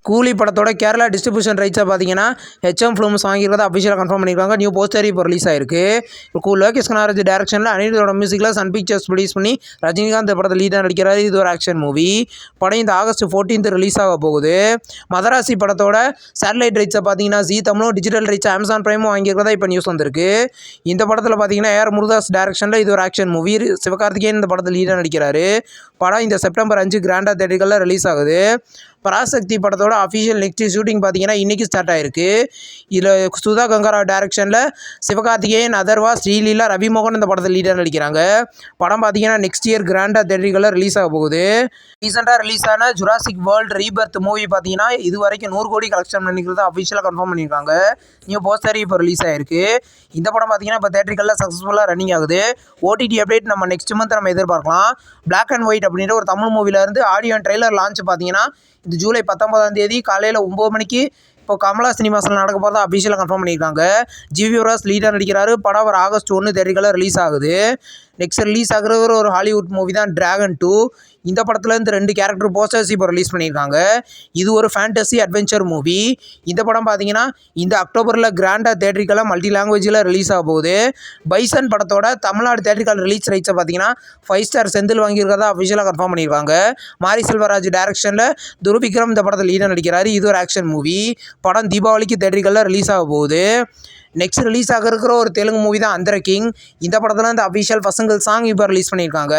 கூலி படத்தோட கேரளா டிஸ்ட்ரிபியூஷன் ரைட்ஸை பார்த்தீங்கன்னா ஹெச்எம் ஃபிலிம்ஸ் வாங்கியிருக்கிறத அஃபிஷியலாக கன்ஃபார்ம் பண்ணியிருக்காங்க. நியூ போஸ்டர் இப்போ ரிலீஸ் ஆயிருக்கு. இப்போ லோகேஷ் கனகராஜ் டேரக்ஷனில் அனிருத்தோட மியூசிக்கில் சன் பிக்சர்ஸ் ப்ரொடியூஸ் பண்ணி ரஜினிகாந்த் இந்த படத்தில் லீடாக நடிக்கிறாரு. இது ஒரு ஆக்ஷன் மூவி. படம் இந்த ஆகஸ்ட் 14 ரிலீஸ் ஆக போகுது. மதராசி படத்தோட சேட்டலைட் ரைட்ஸை பார்த்தீங்கன்னா ஜி தமிழும் டிஜிட்டல் ரைட்ஸ் அமேசான் பிரைமும் வாங்கியிருக்கிறதா இப்போ நியூஸ் வந்திருக்கு. இந்த படத்தில் பார்த்தீங்கன்னா ஏஆர் முருகதாஸ் டேரக்ஷனில் இது ஒரு ஆக்ஷன் மூவி. சிவகார்த்திகேயன் இந்த படத்தில் லீடாக நடிக்கிறாரு. படம் இந்த செப்டம்பர் 5 கிராண்டா தேட்டர்களில் ரிலீஸ் ஆகுது. பராசக்தி படத்தோட அஃபிஷியல் நெக்ஸ்ட் ஷூட்டிங் பார்த்தீங்கன்னா இன்றைக்கி ஸ்டார்ட் ஆயிருக்கு. இதில் சுதா கங்காராவ் டேரக்ஷனில் சிவகார்த்திகேயன், அதர்வா, ஸ்ரீலீலா, ரவிமோகன் இந்த படத்தில் லீடாக நடிக்கிறாங்க. படம் பார்த்தீங்கன்னா நெக்ஸ்ட் இயர் கிராண்டா தேட்டர்களில் ரிலீஸ் ஆக போகுது. ரீசெண்டாக ரிலீஸ் ஆன ஜுராசிக் வேர்ல்டு ரீபர்த் மூவி பார்த்தீங்கன்னா இது வரைக்கும் 100 கோடி கலெக்ஷன் பண்ணிக்கிறத அஃபிஷியலாக கன்ஃபார்ம் பண்ணியிருக்காங்க. நியூ போஸ்டர் இப்போ ரிலீஸ் ஆயிருக்கு. இந்த படம் பார்த்தீங்கன்னா இப்போ தேட்டர்களில் சக்ஸஸ்ஃபுல்லாக ரன்னிங் ஆகுது. ஓடிடி அப்டேட் நம்ம நெக்ஸ்ட் மந்த் நம்ம எதிர்பார்க்கலாம். பிளாக் அண்ட் ஒயிட் அப்படின்ற ஒரு தமிழ் மூவிலேருந்து ஆடியோ அண்ட் ட்ரெய்லர் லான்ச் பார்த்தீங்கன்னா இது ஜூலை 19 காலையில் 9 மணிக்கு இப்போ கமலா சினிமாஸில் நடக்க போகிறதா அஃபிஷியலாக கன்ஃபார்ம் பண்ணியிருக்காங்க. ஜிவி யுவராஜ் லீடாக நடிக்கிறாரு. படம் ஒரு ஆகஸ்ட் 1 தேட்டர்களில் ரிலீஸ் ஆகுது. நெக்ஸ்ட் ரிலீஸ் ஆகிற ஒரு ஹாலிவுட் மூவி தான் டிராகன் 2. இந்த படத்துலேருந்து 2 கேரக்டர் போஸ்டர்ஸ் இப்போ ரிலீஸ் பண்ணியிருக்காங்க. இது ஒரு ஃபேண்டசி அட்வென்ச்சர் மூவி. இந்த படம் பார்த்தீங்கன்னா இந்த அக்டோபரில் கிராண்டா தேட்டரிக்கலாக மல்டி லாங்குவேஜில் ரிலீஸ் ஆக போகுது. பைசன் படத்தோட தமிழ்நாடு தேட்டரிக்கல் ரிலீஸ் ரைட்ஸை பார்த்தீங்கன்னா 5 ஸ்டார் செந்தில் வாங்கியிருக்கிறதா அஃபிஷியலாக கன்ஃபார்ம் பண்ணியிருக்காங்க. மாரி செல்வராஜ் டேரக்ஷனில் துருவிக்ரம் இந்த படத்தில் லீடாக நடிக்கிறாரு. இது ஒரு ஆக்ஷன் மூவி. படம் தீபாவளிக்கு தேட்டரிக்கலில் ரிலீஸ் ஆக போகுது. நெக்ஸ்ட் ரிலீஸ் ஆக இருக்கிற ஒரு தெலுங்கு மூவி தான் அந்தர கிங். இந்த படத்தில் இந்த அஃபிஷியல் பசங்கள் சாங் இப்போ ரிலீஸ் பண்ணியிருக்காங்க.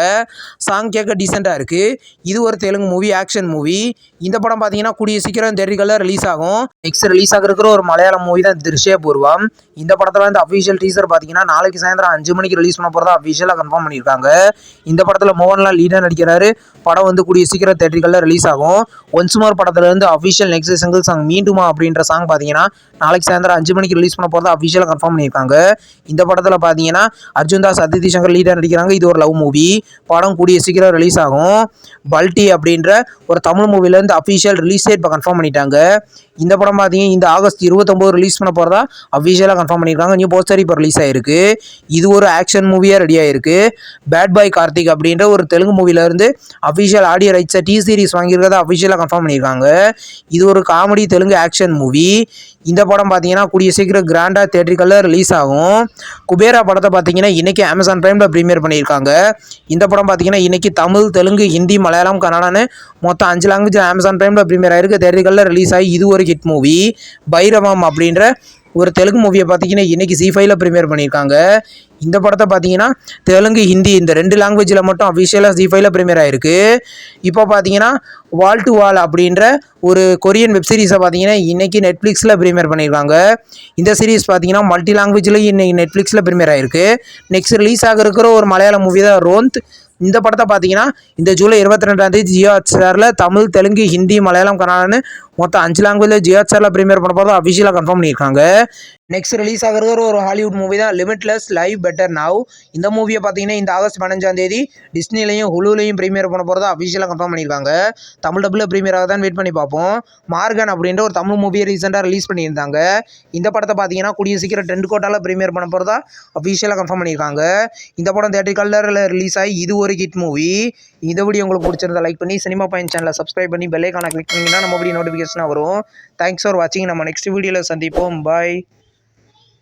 சாங் கேட்க டீசெண்டாக இருக்குது. இது ஒரு தெலுங்கு மூவி, ஆக்ஷன் மூவி. இந்த படம் பார்த்தீங்கன்னா கூடிய சீக்கிரம் தேட்டர்களில் ரிலீஸ் ஆகும். நெக்ஸ்ட் ரிலீஸ் ஆக இருக்கிற ஒரு மலையாளம் மூவி தான் திருஷ்யபூர்வம். இந்த படத்தில் இந்த அஃபிஷியல் டீசர் பார்த்தீங்கன்னா நாளைக்கு சாயந்தரம் 5 மணிக்கு ரிலீஸ் பண்ண போகிறதா அஃபிஷியலாக கன்ஃபார்ம் பண்ணியிருக்காங்க. இந்த படத்தில் மோகன்லால் லீடாக நடிக்கிறாரு. படம் கூடிய சீக்கிரம் தேட்டர்களில் ரிலீஸ் ஆகும். ஒன்ஸ் மோர் படத்துலேருந்து அஃபிஷியல் நெக்ஸ்ட் சிங்கிள் சாங் மீண்டுமா அப்படின்ற சாங் பார்த்தீங்கன்னா நாளைக்கு சாயந்தரம் 5 மணிக்கு ரிலீஸ் பண்ண போகிறதா அஃபிஷியலாக கன்ஃபார்ம் பண்ணியிருக்காங்க. இந்த படத்தில் பார்த்தீங்கன்னா அர்ஜுன் தாஸ், அதித்தி சங்கர் லீடாக நடிக்கிறாங்க. இது ஒரு லவ் மூவி. படம் கூடிய சீக்கிரம் ரிலீஸ் ஆகும். பல்டி அப்படின்ற ஒரு தமிழ் மூவிலேருந்து அஃபிஷியல் ரிலீஸ் டேட் இப்போ கன்ஃபார்ம் பண்ணிட்டாங்க. இந்த படம் பார்த்தீங்கன்னா இந்த ஆகஸ்ட் 29 ரிலீஸ் பண்ண போகிறதா அஃபிஷியலாக கன்ஃபார்ம் பண்ணியிருக்காங்க. நியூ போஸ்டர் இப்போ ரிலீஸ் ஆயிருக்கு. இது ஒரு ஆக்ஷன் மூவியாக ரெடி ஆயிருக்கு. பேட் பாய் கார்த்திக் அப்படின்ற ஒரு தெலுங்கு மூவிலேருந்து அஃபிஷியல் ஆடியோ ரைட்ஸை டி சீரிஸ் வாங்கியிருக்கிறத அஃபிஷியலாக கன்ஃபார்ம் பண்ணியிருக்காங்க. இது ஒரு காமெடி தெலுங்கு ஆக்ஷன் மூவி. இந்த படம் பார்த்தீங்கன்னா கூடிய சீக்கிரம் கிராண்டா தேட்டரிக்கலில் ரிலீஸ் ஆகும். குபேரா படத்தை பார்த்தீங்கன்னா இன்றைக்கி அமேசான் பிரைமில் ப்ரீமியர் பண்ணியிருக்காங்க. இந்த படம் பார்த்தீங்கன்னா இன்றைக்கி தமிழ், தெலுங்கு, ஹிந்தி, மலையாளம், கன்னடான்னு மொத்தம் 5 லாங்குவேஜ் அமேசான் பிரைமில் ப்ரீமியர் ஆயிருக்கு. தேட்டரிக்கலில் ரிலீஸ் ஆகி இது ஒரு ஹிட் மூவி. பைரவம் அப்படின்ற ஒரு தெலுங்கு மூவியை பார்த்தீங்கன்னா இன்றைக்கி ஜி5ல ப்ரீமியர் பண்ணியிருக்காங்க. இந்த படத்தை பார்த்தீங்கன்னா தெலுங்கு, ஹிந்தி இந்த 2 லாங்குவேஜில் மட்டும் அஃபிஷியலாக ஜி5ல ப்ரீமியர் ஆயிருக்கு. இப்போ பார்த்தீங்கன்னா வால் டு வால் அப்படின்ற ஒரு கொரியன் வெப் சீரிஸை பார்த்தீங்கன்னா இன்றைக்கி நெட்ஃப்ளிக்ஸில் ப்ரீமியர் பண்ணியிருக்காங்க. இந்த சீரிஸ் பார்த்தீங்கன்னா மல்டி லாங்குவேஜில் இன்றைக்கி நெட்ஃப்ளிக்ஸில் ப்ரீமியர் ஆயிருக்கு. நெக்ஸ்ட் ரிலீஸ் ஆக இருக்கிற ஒரு மலையாள மூவி தான் ரோந்த். இந்த படத்தை பார்த்தீங்கன்னா இந்த ஜூலை 22 ஜியோ ஹாட்ஸ்டாரில் தமிழ், தெலுங்கு, ஹிந்தி, மலையாளம், கன்னடான்னு மொத்தம் 5 லாங்குவேஜில் ஜியோ ஹாட்ஸ்டாரில் ப்ரீமியர் பண்ண போகிறதா அஃபிஷியலாக கன்ஃபார்ம் பண்ணியிருக்காங்க. நெக்ஸ்ட் ரிலீஸ் ஆகிறது ஒரு ஹாலிவுட் மூவி தான் லிமிட்லெஸ் லைவ் பெட்டர் நவ். இந்த மூவியை பார்த்தீங்கன்னா இந்த ஆகஸ்ட் 15 டிஸ்னிலையும் ஹுலுலையும் ப்ரீமியர் பண்ண போகிறதா அஃபிஷியலாக கன்ஃபார்ம் பண்ணியிருக்காங்க. தமிழ் டப்பில் ப்ரீமியர் ஆகுதான்னு வெயிட் பண்ணி பார்ப்போம். மார்கன் அப்படின்ற ஒரு தமிழ் மூவியை ரீசெண்டாக ரிலீஸ் பண்ணியிருந்தாங்க. இந்த படத்தை பார்த்தீங்கன்னா கூடிய சீக்கிரம் 10 கோட்டாவில் ப்ரீமியர் பண்ண போகிறதா அஃபிஷியலாக கன்ஃபார்ம் பண்ணியிருக்காங்க. இந்த படம் தேட்டரிக்கலில் ரிலீஸ் ஆகி இது ஒரு ஹிட் மூவி. இந்த வீடியோ உங்களுக்கு பிடிச்சிருந்தா லைக் பண்ணி சினிமா பாயிண்ட் சேனலை சப்ஸ்கிரைப் பண்ணி பெல் ஐகானை கிளிக் பண்ணிங்கன்னா நம்ம வீடியோ நோட்டிஃபிகேஷனாக வரும். தேங்க்ஸ் ஃபார் வாட்சிங். நம்ம நெக்ஸ்ட் வீடியோவில் சந்திப்போம். பாய்.